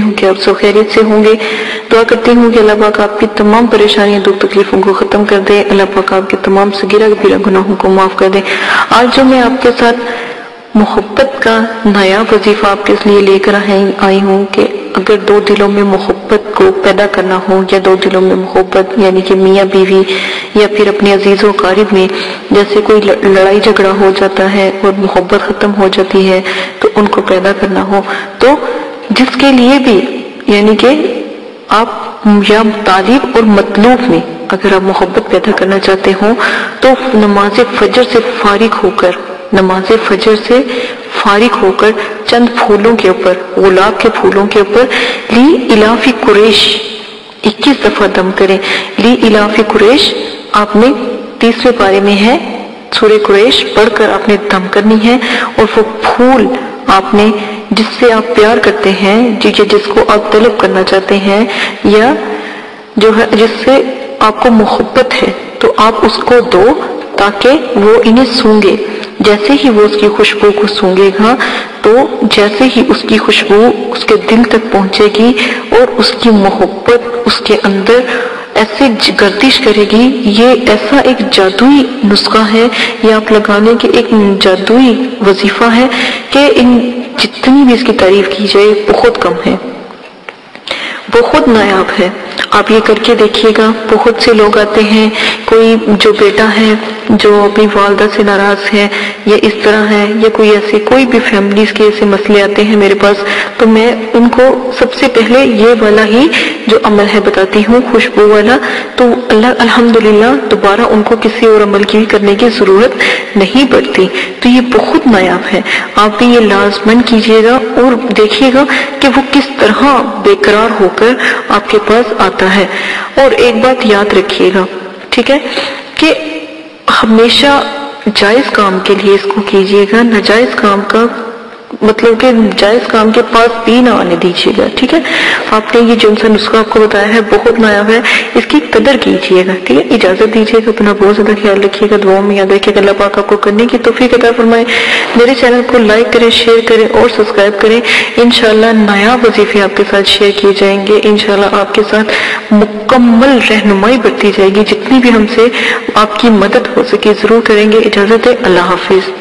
ہوں کہ آپ سب خیریت سے ہوں گے. دعا کرتی ہوں کہ اللہ پاک آپ کی تمام پریشانیاں دکھ تکلیفوں کو ختم کر دے. اللہ پاک آپ کے تمام صغیرہ کبیرہ گناہوں کو معاف کر دے. آج جو میں آپ کے ساتھ محبت کا نیا وظیفہ آپ کے لیے لے کر آئی ہوں کہ اگر دو دلوں میں محبت کو پیدا کرنا ہو یا دو دلوں میں محبت یعنی کہ میاں بیوی یا پھر اپنے عزیز و اقارب میں جیسے کوئی لڑائی جھگڑا ہو جاتا ہے اور محبت ختم ہو جاتی ہے تو ان کو پیدا کرنا ہو تو جس کے لیے بھی یعنی کہ آپ یا طالب اور مطلوب میں اگر آپ محبت پیدا کرنا چاہتے ہوں تو نماز فجر سے فارغ ہو کر چند پھولوں کے اوپر گلاب کے پھولوں کے اوپر لی الاف قریش 21 دفعہ دم کریں. لی الاف قریش آپ نے 30ویں پارے میں ہے سورہ قریش پڑھ کر آپ نے دم کرنی ہے اور وہ پھول آپ نے جس سے آپ پیار کرتے ہیں جس کو آپ طلب کرنا چاہتے ہیں یا جو ہے جس سے آپ کو محبت ہے تو آپ اس کو دو تاکہ وہ انہیں سونگے. جیسے ہی وہ اس کی خوشبو کو سونگے گا تو جیسے ہی اس کی خوشبو اس کے دل تک پہنچے گی اور اس کی محبت اس کے اندر ایسے گردش کرے گی. یہ ایسا ایک جادوئی نسخہ ہے یہ آپ لگانے کے ایک جادوئی وظیفہ ہے کہ جتنی بھی اس کی تعریف کی جائے بہت کم ہے, بہت نایاب ہے. آپ یہ کر کے دیکھیے گا. بہت سے لوگ آتے ہیں, کوئی جو بیٹا ہے جو اپنی والدہ سے ناراض ہے یا اس طرح ہے یا کوئی ایسے کوئی بھی فیملیز کے ایسے مسئلے آتے ہیں میرے پاس تو میں ان کو سب سے پہلے یہ والا ہی جو عمل ہے بتاتی ہوں خوشبو والا. تو اللہ الحمدللہ دوبارہ ان کو کسی اور عمل کی کرنے کی ضرورت نہیں پڑتی. تو یہ بہت نایاب ہے. آپ بھی یہ لازمن کیجیے گا اور دیکھیے گا کہ وہ کس طرح بے قرار ہو کر آپ کے پاس آتا ہے. اور ایک بات یاد رکھیے گا ٹھیک ہے کہ ہمیشہ جائز کام کے لیے اس کو کیجیے گا, ناجائز کام کا مطلب کہ جائز کام کے پاس بھی نہ آنے دیجیے گا. ٹھیک ہے, آپ نے یہ جو سا نسخہ آپ کو بتایا ہے بہت نایاب ہے, اس کی قدر کیجیے گا. ٹھیک ہے, اجازت دیجیے گا, اپنا بہت زیادہ خیال رکھیے گا, دعاؤں میں یاد رکھیے گا. اللہ پاک آپ کو کرنے کی توفیق عطا فرمائے. میرے چینل کو لائک کریں, شیئر کریں اور سبسکرائب کریں. انشاءاللہ نایاب وظیفے آپ کے ساتھ شیئر کیے جائیں گے. انشاءاللہ آپ کے ساتھ مکمل رہنمائی بڑھتی جائے گی. جتنی بھی ہم سے آپ کی مدد ہو سکے ضرور کریں گے. اجازت ہے, اللہ حافظ.